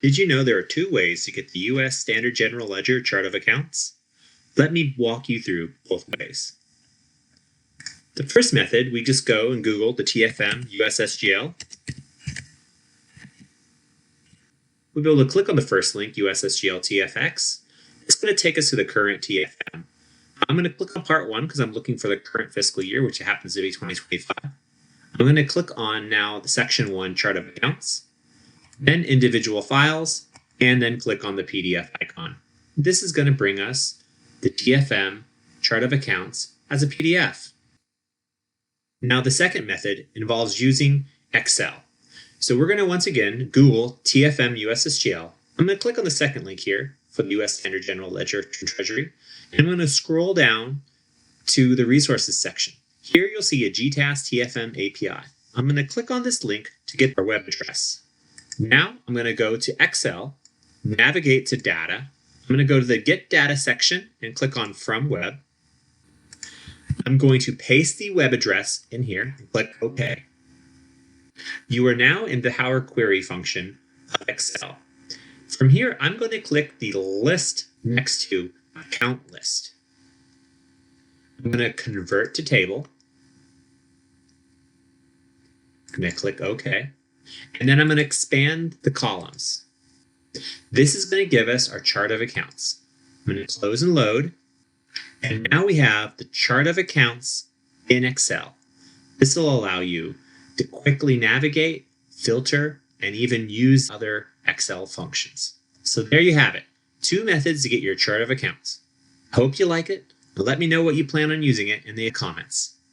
Did you know there are two ways to get the U.S. Standard General Ledger chart of accounts? Let me walk you through both ways. The first method, we just go and Google the TFM USSGL. We'll be able to click on the first link, USSGL TFX. It's going to take us to the current TFM. I'm going to click on part 1 because I'm looking for the current fiscal year, which happens to be 2025. I'm going to click on now the section 1 chart of accounts, then individual files, and then click on the PDF icon. This is going to bring us the TFM chart of accounts as a PDF. Now the second method involves using Excel. So we're going to once again Google TFM USSGL. I'm going to click on the second link here for the U.S. Standard General Ledger from Treasury, and I'm going to scroll down to the resources section. Here you'll see a GTAS TFM API. I'm going to click on this link to get our web address. Now I'm going to go to Excel, navigate to Data. I'm going to go to the Get Data section and click on From Web. I'm going to paste the web address in here and click OK. You are now in the Power Query function of Excel. From here, I'm going to click the list next to Account List. I'm going to convert to table. I'm going to click OK. And then I'm going to expand the columns. This is going to give us our chart of accounts. I'm going to close and load. And now we have the chart of accounts in Excel. This will allow you to quickly navigate, filter, and even use other Excel functions. So there you have it. 2 methods to get your chart of accounts. Hope you like it. Let me know what you plan on using it in the comments.